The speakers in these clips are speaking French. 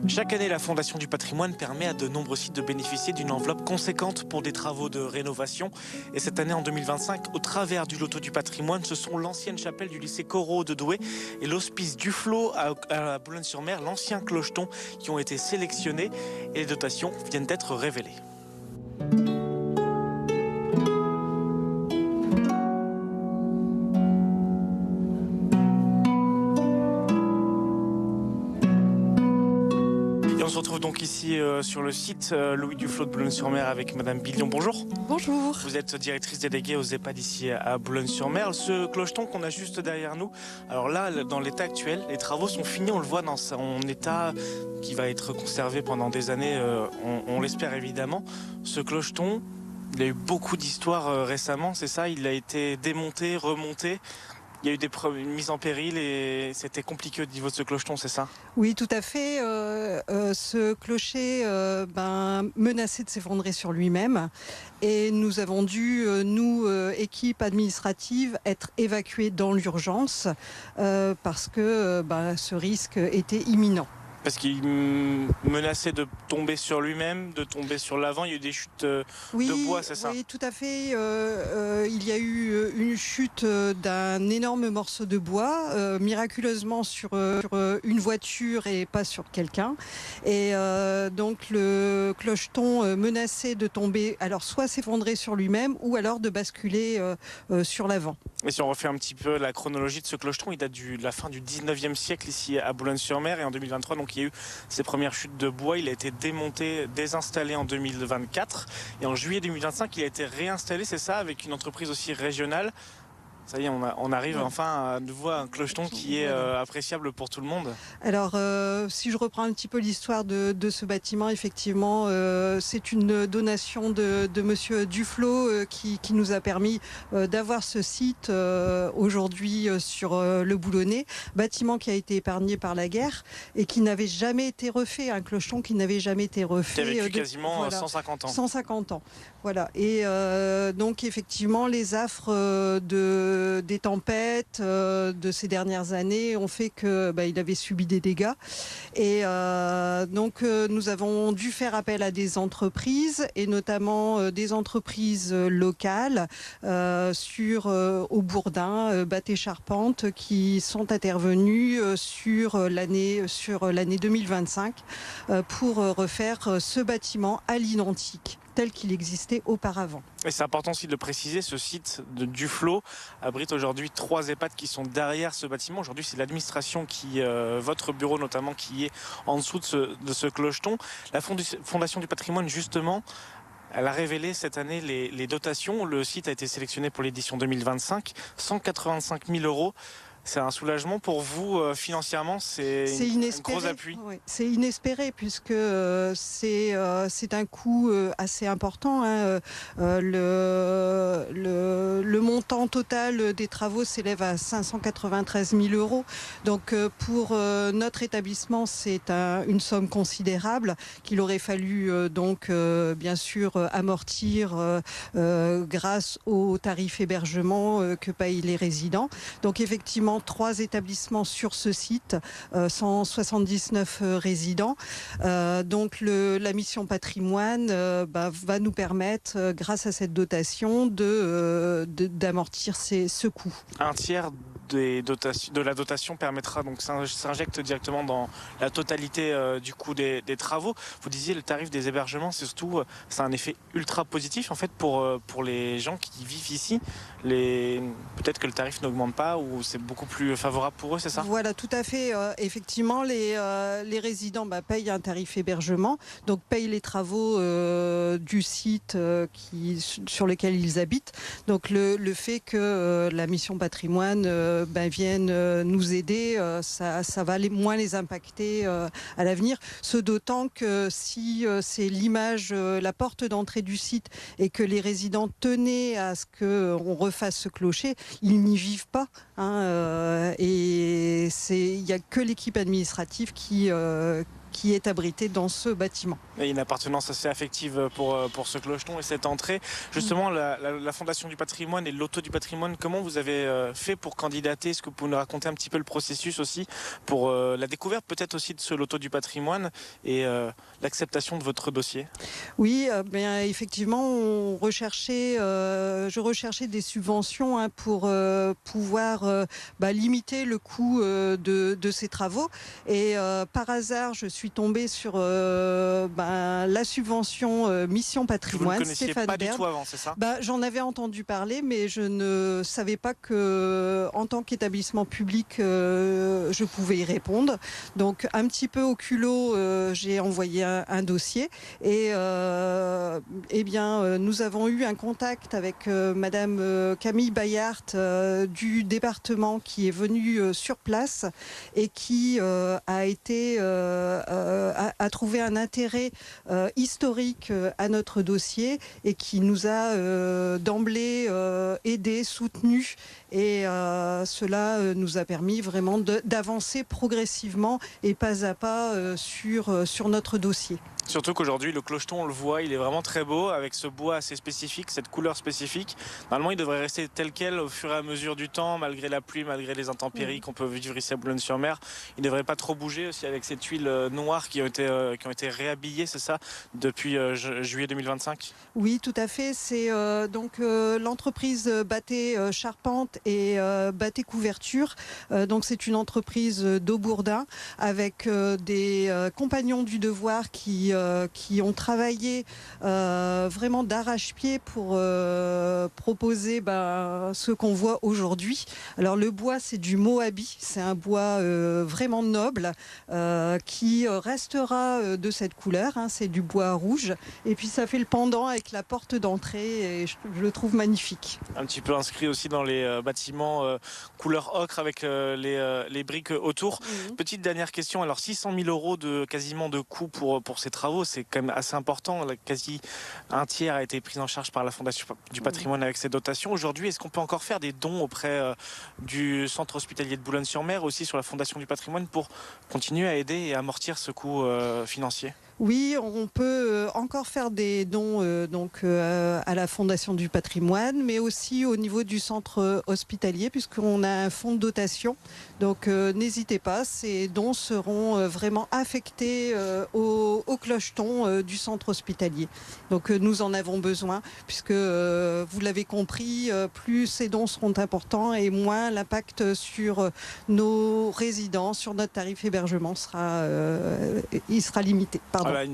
Chaque année, la Fondation du patrimoine permet à de nombreux sites de bénéficier d'une enveloppe conséquente pour des travaux de rénovation. Et cette année, en 2025, au travers du loto du patrimoine, ce sont l'ancienne chapelle du lycée Corot de Douai et l'hospice Duflot à Boulogne-sur-Mer, l'ancien clocheton, qui ont été sélectionnés et les dotations viennent d'être révélées. Et on se retrouve donc ici sur le site Louis Duflot de Boulogne-sur-Mer avec Madame Billion. Bonjour. Bonjour. Vous êtes directrice déléguée aux EHPAD ici à Boulogne-sur-Mer. Ce clocheton qu'on a juste derrière nous, alors là, dans l'état actuel, les travaux sont finis, on le voit dans son état qui va être conservé pendant des années, on l'espère évidemment. Ce clocheton, il a eu beaucoup d'histoires récemment, c'est ça? Il a été démonté, remonté. Il y a eu une mise en péril et c'était compliqué au niveau de ce clocheton, c'est ça? Oui, tout à fait. Ce clocher menaçait de s'effondrer sur lui-même et nous avons dû, nous, équipe administrative, être évacués dans l'urgence parce que ce risque était imminent. Parce qu'il menaçait de tomber sur lui-même, de tomber sur l'avant. Il y a eu des chutes de bois, c'est ça? Oui, tout à fait. Il y a eu une chute d'un énorme morceau de bois, miraculeusement sur une voiture et pas sur quelqu'un. Et donc le clocheton menaçait de tomber, alors soit s'effondrer sur lui-même ou alors de basculer sur l'avant. Et si on refait un petit peu la chronologie de ce clocheton, il date de la fin du 19e siècle ici à Boulogne-sur-Mer et en 2023, donc il y a eu ses premières chutes de bois. Il a été démonté, désinstallé en 2024 et en juillet 2025, il a été réinstallé, c'est ça, avec une entreprise aussi régionale. Ça y est, on arrive enfin à nouveau à un clocheton qui est appréciable pour tout le monde. Alors, si je reprends un petit peu l'histoire de ce bâtiment, effectivement, c'est une donation de Monsieur Duflot qui nous a permis d'avoir ce site aujourd'hui sur le Boulonnais. Bâtiment qui a été épargné par la guerre et qui n'avait jamais été refait, un clocheton qui n'avait jamais été refait. Qui a vécu quasiment 150 ans. 150 ans, voilà. Et donc, effectivement, les affres des tempêtes de ces dernières années ont fait que il avait subi des dégâts et donc nous avons dû faire appel à des entreprises et notamment des entreprises locales au Bourdin, Batte Charpente, qui sont intervenues sur l'année 2025 pour refaire ce bâtiment à l'identique tel qu'il existait auparavant. Et c'est important aussi de le préciser, ce site de Duflot abrite aujourd'hui 3 EHPAD qui sont derrière ce bâtiment. Aujourd'hui, c'est l'administration votre bureau notamment, qui est en dessous de ce clocheton. La Fondation du patrimoine, justement, elle a révélé cette année les dotations. Le site a été sélectionné pour l'édition 2025, 185 000 €. C'est un soulagement pour vous financièrement, c'est un gros appui. Oui. C'est inespéré puisque c'est un coût assez important. Le montant total des travaux s'élève à 593 000 €. Donc pour notre établissement, c'est une somme considérable qu'il aurait fallu bien sûr amortir grâce au tarif hébergement que payent les résidents. Donc effectivement, 3 établissements sur ce site, 179 résidents. Donc la mission patrimoine va nous permettre, grâce à cette dotation, d'amortir ce coût. Un tiers de la dotation permettra donc s'injecte directement dans la totalité du coût des travaux. Vous disiez le tarif des hébergements, c'est un effet ultra positif en fait pour les gens qui vivent ici. Peut-être que le tarif n'augmente pas ou c'est beaucoup plus favorable pour eux, c'est ça? Voilà, tout à fait. Effectivement, les résidents payent un tarif hébergement, donc payent les travaux du site sur lequel ils habitent. Donc le fait que la mission patrimoine vienne nous aider, ça va moins les impacter à l'avenir. Ce d'autant que si c'est l'image, la porte d'entrée du site et que les résidents tenaient à ce qu'on refasse ce clocher, ils n'y vivent pas. Et il n'y a que l'équipe administrative qui qui est abritée dans ce bâtiment. Et une appartenance assez affective pour ce clocheton et cette entrée. Justement, la Fondation du patrimoine et le loto du patrimoine, comment vous avez fait pour candidater? Est-ce que vous pouvez nous raconter un petit peu le processus aussi pour la découverte peut-être aussi de ce loto du patrimoine et l'acceptation de votre dossier? Oui, bien effectivement, je recherchais des subventions pour pouvoir limiter le coût de ces travaux. Et par hasard, je suis tombée sur la subvention Mission Patrimoine. Vous ne connaissiez Stéphane pas Bern. du tout avant, c'est ça? J'en avais entendu parler, mais je ne savais pas que, en tant qu'établissement public, je pouvais y répondre. Donc, un petit peu au culot, j'ai envoyé un dossier. Et nous avons eu un contact avec Madame Camille Bayart du département qui est venue sur place et qui a trouvé un intérêt historique à notre dossier et qui nous a d'emblée aidés, soutenus. Et cela nous a permis vraiment d'avancer progressivement et pas à pas sur notre dossier. Surtout qu'aujourd'hui, le clocheton, on le voit, il est vraiment très beau, avec ce bois assez spécifique, cette couleur spécifique. Normalement, il devrait rester tel quel au fur et à mesure du temps, malgré la pluie, malgré les intempéries qu'on peut vivre ici à Boulogne-sur-Mer. Il ne devrait pas trop bouger aussi avec ces tuiles noires qui ont été réhabillées, c'est ça, depuis juillet 2025? Oui, tout à fait. C'est l'entreprise Bathé Charpente et Bathé Couverture. Donc c'est une entreprise d'Aubourdin avec des compagnons du devoir qui ont travaillé vraiment d'arrache-pied pour proposer ce qu'on voit aujourd'hui. Alors le bois, c'est du Moabi, c'est un bois vraiment noble qui restera de cette couleur, hein, c'est du bois rouge. Et puis ça fait le pendant avec la porte d'entrée et je le trouve magnifique. Un petit peu inscrit aussi dans les bâtiments couleur ocre avec les briques autour. Petite dernière question, alors 600 000 euros quasiment de coût pour ces travaux, c'est quand même assez important. Quasi un tiers a été pris en charge par la Fondation du patrimoine avec ses dotations. Aujourd'hui, est-ce qu'on peut encore faire des dons auprès du centre hospitalier de Boulogne-sur-Mer, aussi sur la Fondation du patrimoine, pour continuer à aider et amortir ce coût financier? Oui, on peut encore faire des dons à la Fondation du patrimoine, mais aussi au niveau du centre hospitalier, puisqu'on a un fonds de dotation. Donc n'hésitez pas, ces dons seront vraiment affectés au clocheton du centre hospitalier. Donc nous en avons besoin, puisque vous l'avez compris, plus ces dons seront importants et moins l'impact sur nos résidents, sur notre tarif hébergement sera limité. Pardon. Voilà,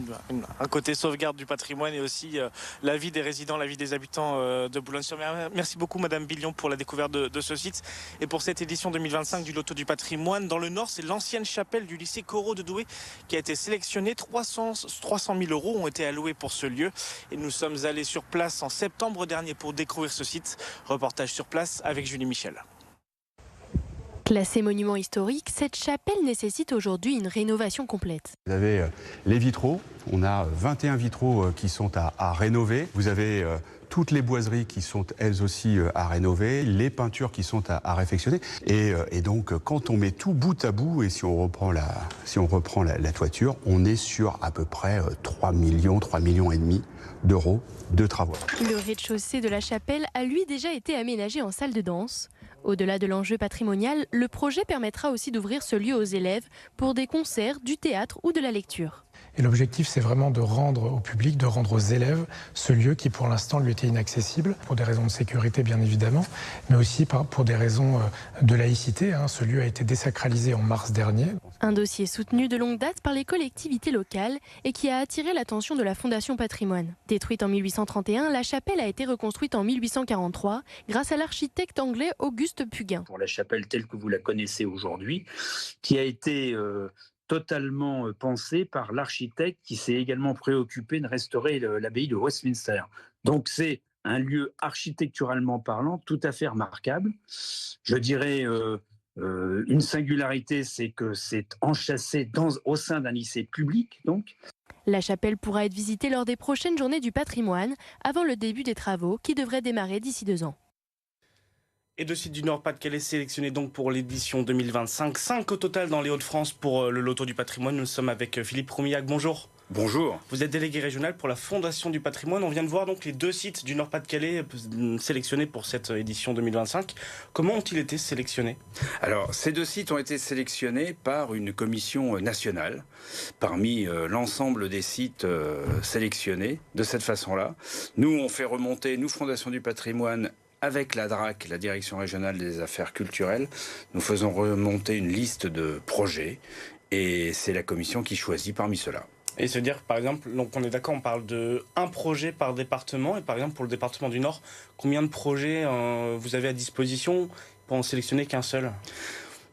un côté sauvegarde du patrimoine et aussi la vie des résidents, la vie des habitants de Boulogne-sur-Mer. Merci beaucoup Madame Billion pour la découverte de ce site et pour cette édition 2025 du Loto du patrimoine. Dans le Nord, c'est l'ancienne chapelle du lycée Corot de Douai qui a été sélectionnée. 300 000 euros ont été alloués pour ce lieu et nous sommes allés sur place en septembre dernier pour découvrir ce site. Reportage sur place avec Julie Michel. Classée monument historique, cette chapelle nécessite aujourd'hui une rénovation complète. Vous avez les vitraux, on a 21 vitraux qui sont à rénover. Vous avez toutes les boiseries qui sont elles aussi à rénover, les peintures qui sont à réfectionner. Et donc quand on met tout bout à bout et si on reprend la toiture, on est sur à peu près 3 millions et demi d'euros de travaux. Le rez-de-chaussée de la chapelle a lui déjà été aménagé en salle de danse. Au-delà de l'enjeu patrimonial, le projet permettra aussi d'ouvrir ce lieu aux élèves pour des concerts, du théâtre ou de la lecture. Et l'objectif, c'est vraiment de rendre au public, de rendre aux élèves ce lieu qui, pour l'instant, lui était inaccessible, pour des raisons de sécurité, bien évidemment, mais aussi pour des raisons de laïcité. Ce lieu a été désacralisé en mars dernier. Un dossier soutenu de longue date par les collectivités locales et qui a attiré l'attention de la Fondation Patrimoine. Détruite en 1831, la chapelle a été reconstruite en 1843 grâce à l'architecte anglais Auguste Pugain. Pour la chapelle telle que vous la connaissez aujourd'hui, qui a été totalement pensée par l'architecte qui s'est également préoccupé de restaurer l'abbaye de Westminster. Donc c'est un lieu architecturalement parlant tout à fait remarquable. Je dirais une singularité, c'est que c'est enchâssé au sein d'un lycée public. Donc. La chapelle pourra être visitée lors des prochaines journées du patrimoine avant le début des travaux qui devraient démarrer d'ici 2 ans. Et deux sites du Nord-Pas-de-Calais sélectionnés donc pour l'édition 2025. 5 au total dans les Hauts-de-France pour le Loto du patrimoine. Nous sommes avec Philippe Roumillac. Bonjour. Bonjour. Vous êtes délégué régional pour la Fondation du patrimoine. On vient de voir donc les 2 sites du Nord-Pas-de-Calais sélectionnés pour cette édition 2025. Comment ont-ils été sélectionnés ? Alors, ces 2 sites ont été sélectionnés par une commission nationale parmi l'ensemble des sites sélectionnés de cette façon-là. Nous, on fait remonter, nous, Fondation du patrimoine, avec la DRAC, la Direction régionale des affaires culturelles, nous faisons remonter une liste de projets et c'est la commission qui choisit parmi ceux-là. Et se dire, par exemple, donc on est d'accord, on parle de un projet par département. Et par exemple, pour le département du Nord, combien de projets vous avez à disposition pour en sélectionner qu'un seul ?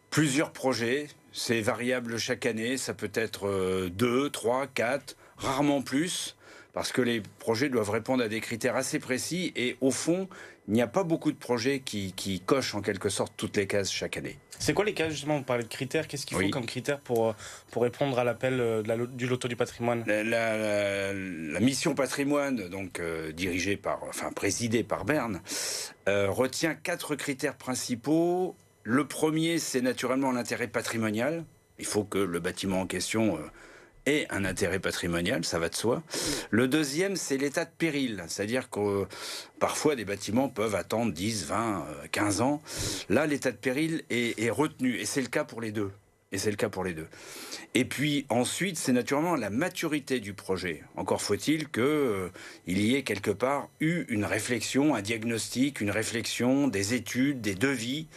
Plusieurs projets, c'est variable chaque année. Ça peut être 2, 3, 4, rarement plus. Parce que les projets doivent répondre à des critères assez précis. Et au fond, il n'y a pas beaucoup de projets qui cochent en quelque sorte toutes les cases chaque année. C'est quoi les cas, justement, vous parlez de critères, qu'est-ce qu'il faut comme critères pour répondre à l'appel du Loto du patrimoine ? La mission patrimoine, donc présidée par Berne, retient 4 critères principaux. Le premier, c'est naturellement l'intérêt patrimonial. Il faut que le bâtiment en question ait un intérêt patrimonial, ça va de soi. Le deuxième, c'est l'état de péril, c'est-à-dire que parfois des bâtiments peuvent attendre 10, 20, 15 ans. Là, l'état de péril est retenu, et c'est le cas pour les deux. Et puis ensuite, c'est naturellement la maturité du projet. Encore faut-il qu'il y ait quelque part eu une réflexion, un diagnostic, une réflexion, des études, des devis,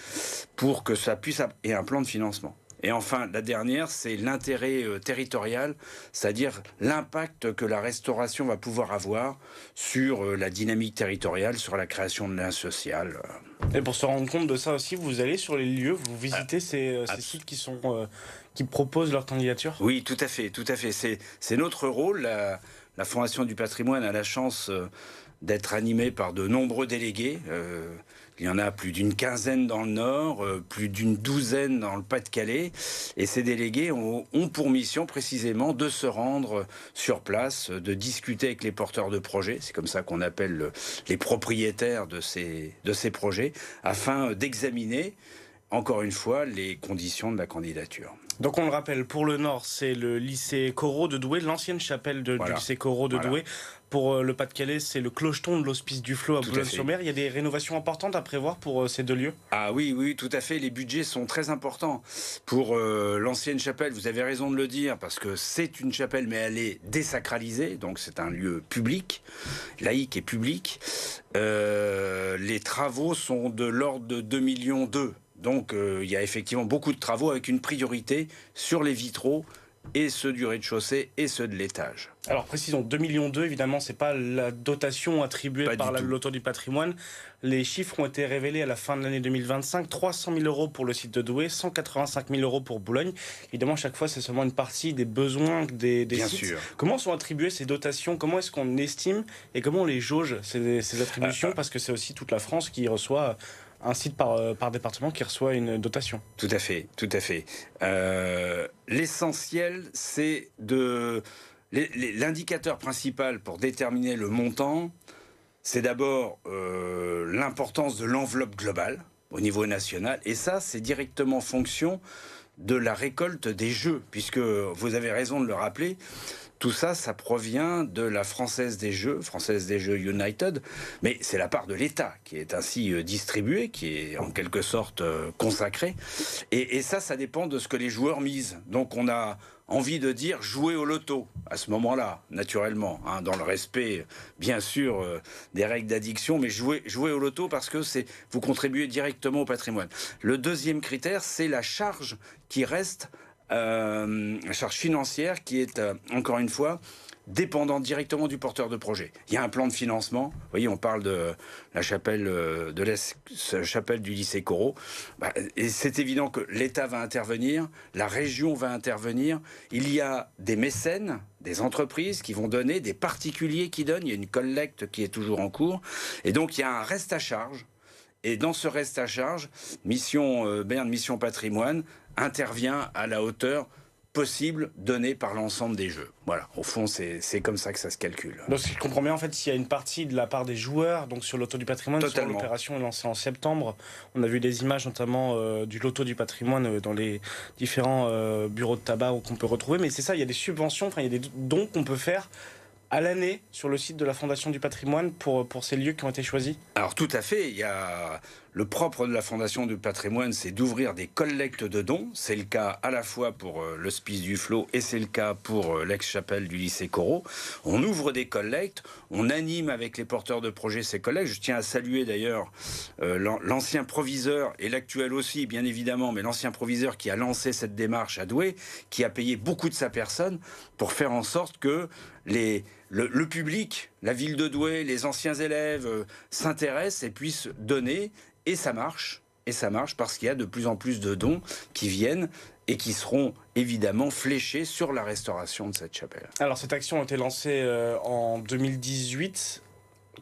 pour que ça puisse et un plan de financement. Et enfin, la dernière, c'est l'intérêt territorial, c'est-à-dire l'impact que la restauration va pouvoir avoir sur la dynamique territoriale, sur la création de liens sociaux. Et pour se rendre compte de ça aussi, vous allez sur les lieux, vous visitez ces sites qui proposent leur candidature ? Oui, tout à fait. C'est notre rôle. La Fondation du patrimoine a la chance d'être animée par de nombreux délégués. Il y en a plus d'une quinzaine dans le Nord, plus d'une douzaine dans le Pas-de-Calais. Et ces délégués ont pour mission précisément de se rendre sur place, de discuter avec les porteurs de projets, c'est comme ça qu'on appelle les propriétaires de ces projets, afin d'examiner, encore une fois, les conditions de la candidature. Donc on le rappelle, pour le Nord, c'est le lycée Corot de Douai, l'ancienne chapelle du lycée Corot de Douai. Pour le Pas-de-Calais, c'est le clocheton de l'Hospice du Flot à Boulogne-sur-Mer. Il y a des rénovations importantes à prévoir pour ces 2 lieux ? Ah oui, tout à fait. Les budgets sont très importants. Pour l'ancienne chapelle, vous avez raison de le dire, parce que c'est une chapelle, mais elle est désacralisée, donc c'est un lieu public, laïque et public. Les travaux sont de l'ordre de 2,2 millions. Donc il y a effectivement beaucoup de travaux avec une priorité sur les vitraux et ceux du rez-de-chaussée et ceux de l'étage. Alors précisons, 2,2 millions, évidemment, c'est pas la dotation attribuée par le Loto du patrimoine. Les chiffres ont été révélés à la fin de l'année 2025. 300 000 euros pour le site de Douai, 185 000 euros pour Boulogne. Évidemment, chaque fois, c'est seulement une partie des besoins des Bien sites. sûr. Comment sont attribuées ces dotations ? Comment est-ce qu'on estime et comment on les jauge, ces attributions ? Parce que c'est aussi toute la France qui reçoit un site par département qui reçoit une dotation. Tout à fait. L'essentiel, c'est l'indicateur principal pour déterminer le montant, c'est d'abord l'importance de l'enveloppe globale au niveau national. Et ça, c'est directement fonction de la récolte des jeux, puisque vous avez raison de le rappeler. Tout ça, ça provient de la Française des Jeux United, mais c'est la part de l'État qui est ainsi distribuée, qui est en quelque sorte consacrée. Et ça dépend de ce que les joueurs misent. Donc on a envie de dire jouer au loto à ce moment-là, naturellement, dans le respect, bien sûr, des règles d'addiction, mais jouer au loto parce que vous contribuez directement au patrimoine. Le deuxième critère, c'est la charge qui reste, la charge financière qui est, encore une fois, dépendant directement du porteur de projet. Il y a un plan de financement. Vous voyez, on parle de la chapelle, chapelle du lycée Corot. Et c'est évident que l'État va intervenir, la région va intervenir. Il y a des mécènes, des entreprises qui vont donner, des particuliers qui donnent. Il y a une collecte qui est toujours en cours. Et donc, il y a un reste à charge. Et dans ce reste à charge, Mission Berne, Mission Patrimoine, intervient à la hauteur possible donnée par l'ensemble des jeux. Voilà, au fond, c'est comme ça que ça se calcule. Donc, si je comprends bien, en fait, s'il y a une partie de la part des joueurs, donc sur l'Auto du patrimoine, Totalement. sur l'opération lancée en septembre, on a vu des images notamment du Loto du patrimoine dans les différents bureaux de tabac qu'on peut retrouver. Mais c'est ça, il y a des subventions, il y a des dons qu'on peut faire à l'année sur le site de la Fondation du patrimoine pour ces lieux qui ont été choisis. Alors tout à fait, il y a le propre de la Fondation du patrimoine, c'est d'ouvrir des collectes de dons. C'est le cas à la fois pour l'Hospice du Flot et c'est le cas pour l'ex-chapelle du lycée Corot. On ouvre des collectes, on anime avec les porteurs de projets ces collectes. Je tiens à saluer d'ailleurs l'ancien proviseur et l'actuel aussi, bien évidemment, mais l'ancien proviseur qui a lancé cette démarche à Douai, qui a payé beaucoup de sa personne pour faire en sorte que le public, la ville de Douai, les anciens élèves s'intéressent et puissent donner. Et ça marche parce qu'il y a de plus en plus de dons qui viennent et qui seront évidemment fléchés sur la restauration de cette chapelle. Alors cette action a été lancée en 2018.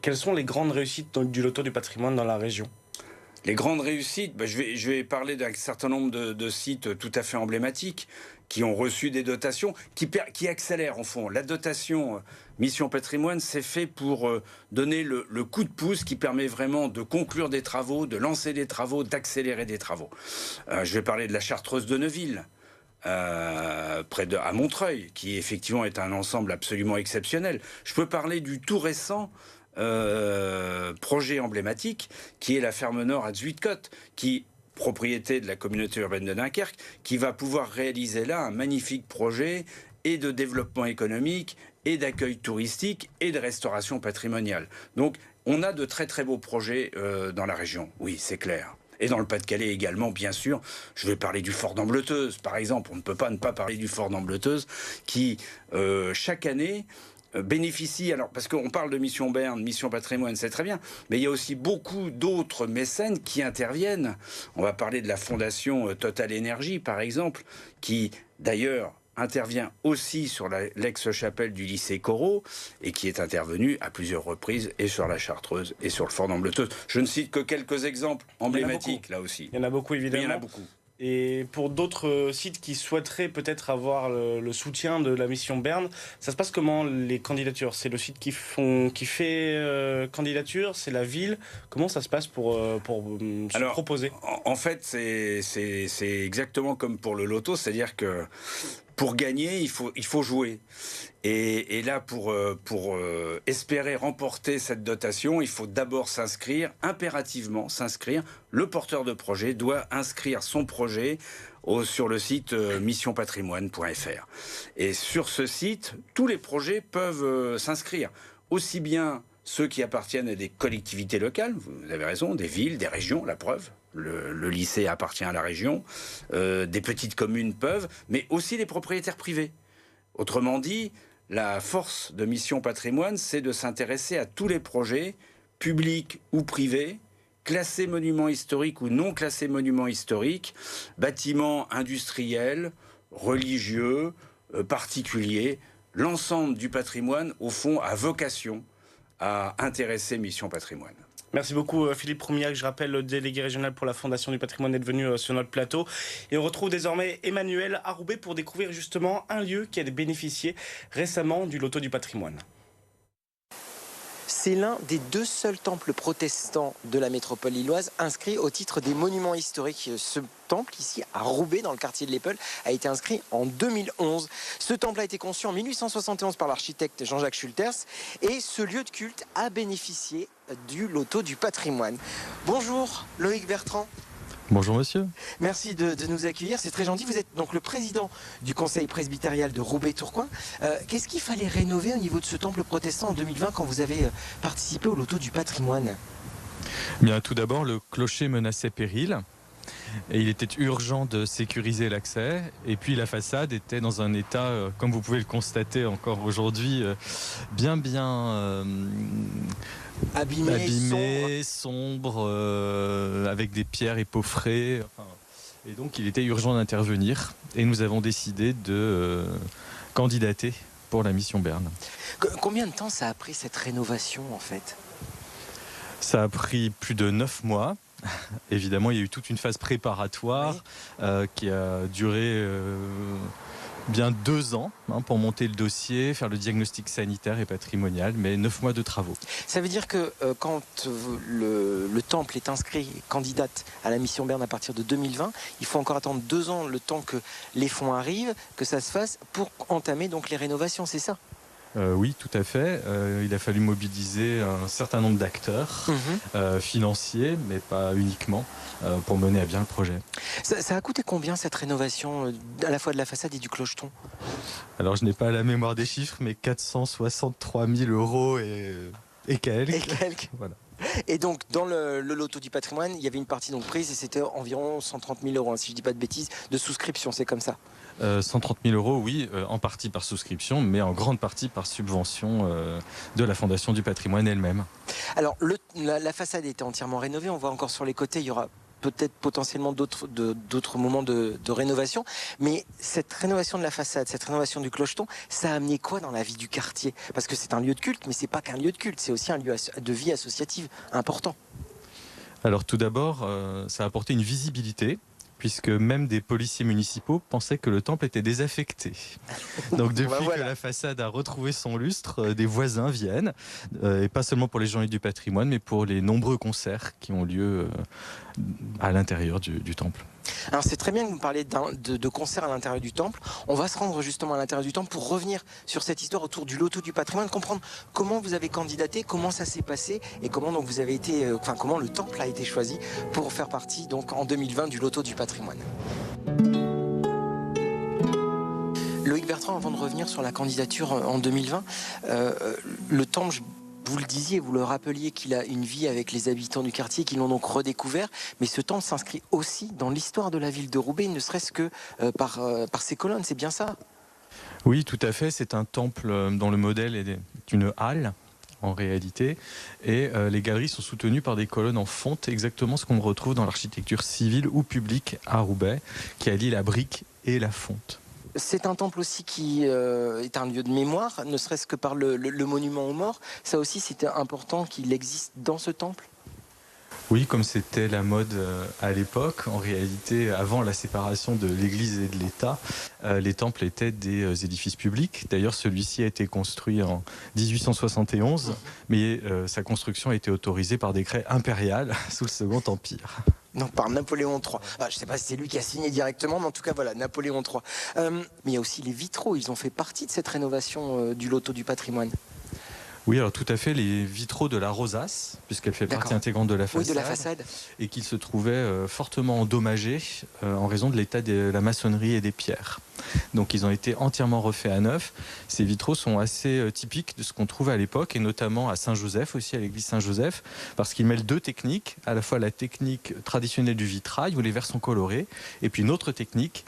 Quelles sont les grandes réussites du Loto du patrimoine dans la région ? Les grandes réussites, je vais parler d'un certain nombre de sites tout à fait emblématiques qui ont reçu des dotations, qui accélèrent en fond. La dotation Mission Patrimoine, c'est fait pour donner le coup de pouce qui permet vraiment de conclure des travaux, de lancer des travaux, d'accélérer des travaux. Je vais parler de la Chartreuse de Neuville, à Montreuil, qui effectivement est un ensemble absolument exceptionnel. Je peux parler du tout récent projet emblématique qui est la ferme Nord à Zuidcote, qui propriété de la communauté urbaine de Dunkerque, qui va pouvoir réaliser là un magnifique projet et de développement économique et d'accueil touristique et de restauration patrimoniale. Donc on a de très très beaux projets dans la région, oui c'est clair. Et dans le Pas-de-Calais également, bien sûr. Je vais parler du Fort d'Ambleteuse, par exemple. On ne peut pas ne pas parler du Fort d'Ambleteuse, qui, chaque année, bénéficie, alors parce qu'on parle de Mission Berne, Mission Patrimoine, c'est très bien, mais il y a aussi beaucoup d'autres mécènes qui interviennent. On va parler de la Fondation Total Énergie, par exemple, qui, d'ailleurs, intervient aussi sur l'ex-chapelle du lycée Corot et qui est intervenu à plusieurs reprises et sur la Chartreuse et sur le Fort d'Ambleteuse. Je ne cite que quelques exemples emblématiques là aussi. Il y en a beaucoup évidemment. Oui, il y en a beaucoup. Et pour d'autres sites qui souhaiteraient peut-être avoir le soutien de la mission Berne, ça se passe comment les candidatures ? C'est le site qui fait candidature, c'est la ville. Comment ça se passe pour se proposer ? En fait, c'est exactement comme pour le loto, c'est-à-dire que pour gagner, il faut jouer. Et là, pour espérer remporter cette dotation, il faut d'abord impérativement s'inscrire. Le porteur de projet doit inscrire son projet sur le site missionpatrimoine.fr. Et sur ce site, tous les projets peuvent s'inscrire. Aussi bien ceux qui appartiennent à des collectivités locales, vous avez raison, des villes, des régions, la preuve. Le lycée appartient à la région. Des petites communes peuvent, mais aussi les propriétaires privés. Autrement dit, la force de Mission Patrimoine, c'est de s'intéresser à tous les projets, publics ou privés, classés monuments historiques ou non classés monuments historiques, bâtiments industriels, religieux, particuliers. L'ensemble du patrimoine, au fond, a vocation à intéresser Mission Patrimoine. Merci beaucoup Philippe Roumillac, je rappelle le délégué régional pour la Fondation du patrimoine est venu sur notre plateau. Et on retrouve désormais Emmanuel à Roubaix pour découvrir justement un lieu qui a bénéficié récemment du loto du patrimoine. C'est l'un des 2 seuls temples protestants de la métropole lilloise inscrits au titre des monuments historiques. Ce temple, ici à Roubaix, dans le quartier de l'Épeule, a été inscrit en 2011. Ce temple a été conçu en 1871 par l'architecte Jean-Jacques Schulters et ce lieu de culte a bénéficié du loto du patrimoine. Bonjour Loïc Bertrand. Bonjour monsieur. Merci de nous accueillir, c'est très gentil. Vous êtes donc le président du conseil presbytérial de Roubaix-Tourcoing. Qu'est-ce qu'il fallait rénover au niveau de ce temple protestant en 2020 quand vous avez participé au loto du patrimoine ? Bien, tout d'abord, le clocher menaçait péril et il était urgent de sécuriser l'accès. Et puis la façade était dans un état, comme vous pouvez le constater encore aujourd'hui, bien abîmé, sombre, avec des pierres épeauffrées. Et donc il était urgent d'intervenir et nous avons décidé de candidater pour la mission Berne. Combien de temps ça a pris cette rénovation en fait ? Ça a pris plus de 9 mois. Évidemment, il y a eu toute une phase préparatoire qui a duré Bien 2 ans pour monter le dossier, faire le diagnostic sanitaire et patrimonial, mais 9 mois de travaux. Ça veut dire que quand le temple est inscrit candidate à la mission Berne à partir de 2020, il faut encore attendre 2 ans le temps que les fonds arrivent, que ça se fasse pour entamer donc les rénovations, c'est ça ? Oui, tout à fait. Il a fallu mobiliser un certain nombre d'acteurs financiers, mais pas uniquement, pour mener à bien le projet. Ça a coûté combien cette rénovation, à la fois de la façade et du clocheton ? Alors, je n'ai pas la mémoire des chiffres, mais 463 000 € et quelques. Et quelques. Voilà. Et donc, dans le loto du patrimoine, il y avait une partie donc prise et c'était environ 130 000 €, si je ne dis pas de bêtises, de souscription, c'est comme ça ? 130 000 €, oui, en partie par souscription, mais en grande partie par subvention de la Fondation du patrimoine elle-même. Alors, la façade était entièrement rénovée. On voit encore sur les côtés, il y aura peut-être potentiellement d'autres moments de rénovation. Mais cette rénovation de la façade, cette rénovation du clocheton, ça a amené quoi dans la vie du quartier ? Parce que c'est un lieu de culte, mais c'est pas qu'un lieu de culte, c'est aussi un lieu de vie associative important. Alors tout d'abord, ça a apporté une visibilité, puisque même des policiers municipaux pensaient que le temple était désaffecté. Donc depuis que la façade a retrouvé son lustre, des voisins viennent, et pas seulement pour les journées du patrimoine, mais pour les nombreux concerts qui ont lieu à l'intérieur du temple. Alors c'est très bien que vous parliez de concerts à l'intérieur du temple. On va se rendre justement à l'intérieur du temple pour revenir sur cette histoire autour du loto du patrimoine, comprendre comment vous avez candidaté, comment ça s'est passé et comment donc vous avez été, comment le temple a été choisi pour faire partie donc en 2020 du loto du patrimoine. Loïc Bertrand, avant de revenir sur la candidature en 2020, le temple, vous le disiez, vous le rappeliez qu'il a une vie avec les habitants du quartier qui l'ont donc redécouvert, mais ce temple s'inscrit aussi dans l'histoire de la ville de Roubaix, ne serait-ce que par ses colonnes, c'est bien ça ? Oui, tout à fait, c'est un temple dont le modèle est une halle en réalité, et les galeries sont soutenues par des colonnes en fonte, exactement ce qu'on retrouve dans l'architecture civile ou publique à Roubaix, qui allie la brique et la fonte. C'est un temple aussi qui est un lieu de mémoire, ne serait-ce que par le monument aux morts. Ça aussi, c'était important qu'il existe dans ce temple ? Oui, comme c'était la mode à l'époque, en réalité, avant la séparation de l'Église et de l'État, les temples étaient des édifices publics. D'ailleurs, celui-ci a été construit en 1871, mais sa construction a été autorisée par décret impérial sous le Second Empire. Non, par Napoléon III. Je ne sais pas si c'est lui qui a signé directement, mais en tout cas, voilà, Napoléon III. Mais il y a aussi les vitraux, ils ont fait partie de cette rénovation du loto du patrimoine. Oui, alors tout à fait, les vitraux de la rosace, puisqu'elle fait partie intégrante de la façade, oui, de la façade. Et qu'ils se trouvaient fortement endommagés en raison de l'état de la maçonnerie et des pierres. Donc ils ont été entièrement refaits à neuf. Ces vitraux sont assez typiques de ce qu'on trouvait à l'époque, et notamment à Saint-Joseph, aussi à l'église Saint-Joseph, parce qu'ils mêlent 2 techniques, à la fois la technique traditionnelle du vitrail, où les verres sont colorés, et puis une autre technique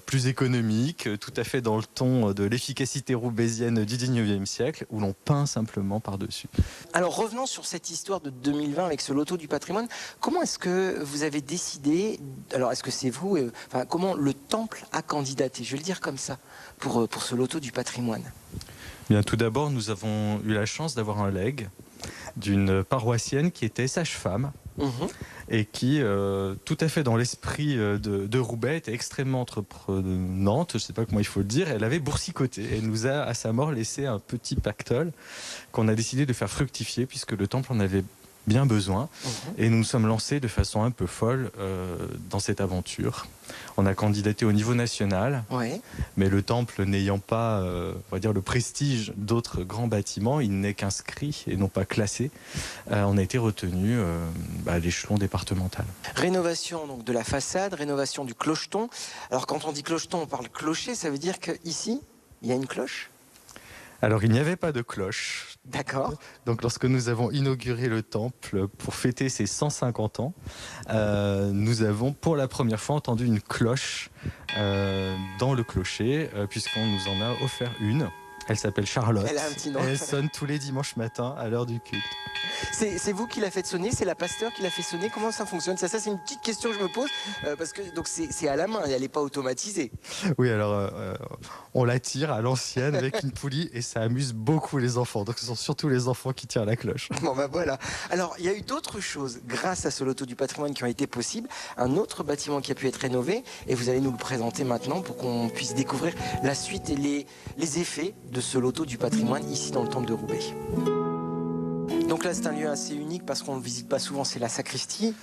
plus économique, tout à fait dans le ton de l'efficacité roubaisienne du 19e siècle, où l'on peint simplement par-dessus. Alors revenons sur cette histoire de 2020 avec ce loto du patrimoine. Comment est-ce que vous avez décidé, alors est-ce que c'est vous, comment le temple a candidaté, je vais le dire comme ça, pour ce loto du patrimoine ? Bien, tout d'abord, nous avons eu la chance d'avoir un legs d'une paroissienne qui était sage-femme et qui, tout à fait dans l'esprit de Roubaix, était extrêmement entreprenante, je ne sais pas comment il faut le dire, elle avait boursicoté. Elle nous a, à sa mort, laissé un petit pactole qu'on a décidé de faire fructifier, puisque le temple en avait bien besoin. Et nous nous sommes lancés de façon un peu folle dans cette aventure. On a candidaté au niveau national, mais le temple n'ayant pas, on va dire, le prestige d'autres grands bâtiments, il n'est qu'inscrit et non pas classé. On a été retenu à l'échelon départemental. Rénovation donc de la façade, rénovation du clocheton. Alors quand on dit clocheton, on parle clocher, ça veut dire qu'ici, il y a une cloche ? Alors il n'y avait pas de cloche. D'accord. Donc lorsque nous avons inauguré le temple pour fêter ses 150 ans, nous avons pour la première fois entendu une cloche dans le clocher, puisqu'on nous en a offert une. Elle s'appelle Charlotte. Elle a un petit nom. Elle sonne tous les dimanches matins à l'heure du culte. C'est vous qui l'a fait sonner, c'est la Pasteur qui l'a fait sonner. Comment ça fonctionne? Ça c'est une petite question que je me pose parce que donc c'est à la main, elle n'est pas automatisée. Oui, alors on la tire à l'ancienne avec une poulie et ça amuse beaucoup les enfants. Donc ce sont surtout les enfants qui tirent la cloche. Bon ben voilà. Alors il y a eu d'autres choses grâce à ce loto du patrimoine qui ont été possibles. Un autre bâtiment qui a pu être rénové et vous allez nous le présenter maintenant pour qu'on puisse découvrir la suite et les effets de ce loto du patrimoine ici dans le temple de Roubaix. Donc là, c'est un lieu assez unique parce qu'on ne le visite pas souvent, c'est la sacristie.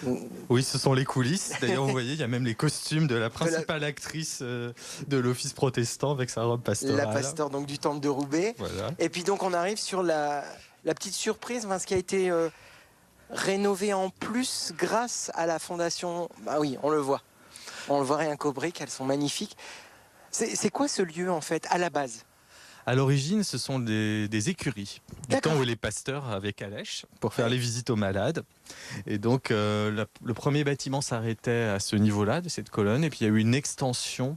Oui, ce sont les coulisses. D'ailleurs, vous voyez, il y a même les costumes de la principale actrice de l'office protestant avec sa robe pastorale. La Pasteur donc, du temple de Roubaix. Voilà. Et puis donc, on arrive sur la petite surprise, ce qui a été rénové en plus grâce à la fondation. Bah oui, on le voit. On le voit rien qu'aux briques, elles sont magnifiques. C'est quoi ce lieu en fait, à la base? À l'origine, ce sont des écuries, du temps où les pasteurs avaient calèche pour faire les visites aux malades. Et donc, le premier bâtiment s'arrêtait à ce niveau-là, de cette colonne. Et puis, il y a eu une extension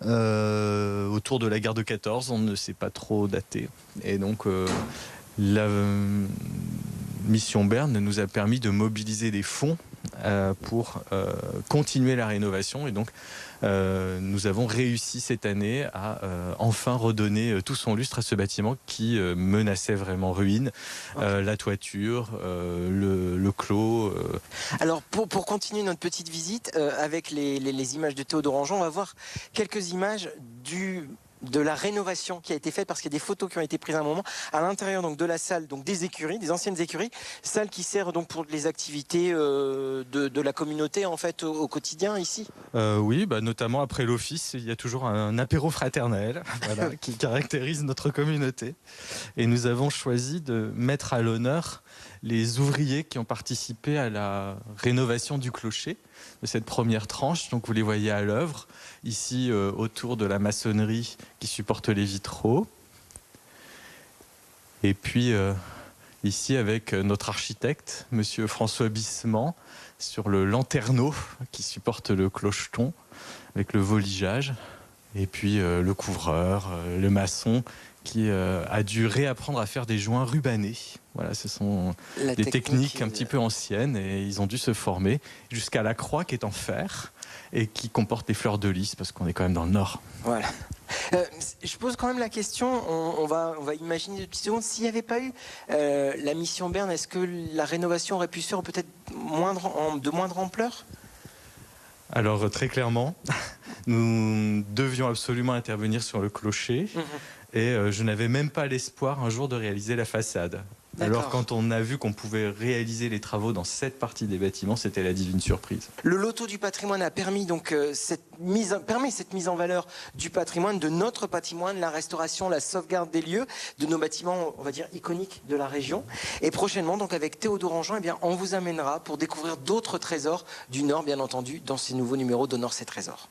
autour de la gare de 14, on ne sait pas trop dater. Et donc, la mission Berne nous a permis de mobiliser des fonds pour continuer la rénovation. Et donc, nous avons réussi cette année à enfin redonner tout son lustre à ce bâtiment qui menaçait vraiment ruine. La toiture, le clos. Alors pour continuer notre petite visite avec les images de Théodore Anjon, on va voir quelques images de la rénovation qui a été faite parce qu'il y a des photos qui ont été prises à un moment à l'intérieur donc de la salle, donc des écuries, des anciennes écuries, salle qui sert donc pour les activités de la communauté en fait au quotidien ici. Oui, notamment après l'office, il y a toujours un apéro fraternel voilà, qui caractérise notre communauté. Et nous avons choisi de mettre à l'honneur les ouvriers qui ont participé à la rénovation du clocher de cette première tranche. Donc vous les voyez à l'œuvre, ici autour de la maçonnerie qui supporte les vitraux. Et puis ici avec notre architecte, monsieur François Bissement, sur le lanterneau qui supporte le clocheton avec le voligeage. Et puis le couvreur, le maçon qui a dû réapprendre à faire des joints rubanés. Voilà, ce sont des techniques un petit peu anciennes et ils ont dû se former jusqu'à la croix qui est en fer et qui comporte des fleurs de lys parce qu'on est quand même dans le nord. Voilà. Je pose quand même la question, on va imaginer de petites secondes, s'il n'y avait pas eu la mission Berne, est-ce que la rénovation aurait pu se faire peut-être de moindre ampleur? Alors très clairement, nous devions absolument intervenir sur le clocher. Et je n'avais même pas l'espoir un jour de réaliser la façade. Alors quand on a vu qu'on pouvait réaliser les travaux dans cette partie des bâtiments, c'était la divine surprise. Le loto du patrimoine a permis donc cette mise en valeur du patrimoine, de notre patrimoine, la restauration, la sauvegarde des lieux, de nos bâtiments, on va dire, iconiques de la région. Et prochainement, donc avec Théodore Anjon, on vous amènera pour découvrir d'autres trésors du Nord, bien entendu, dans ces nouveaux numéros d'Honore ces trésors.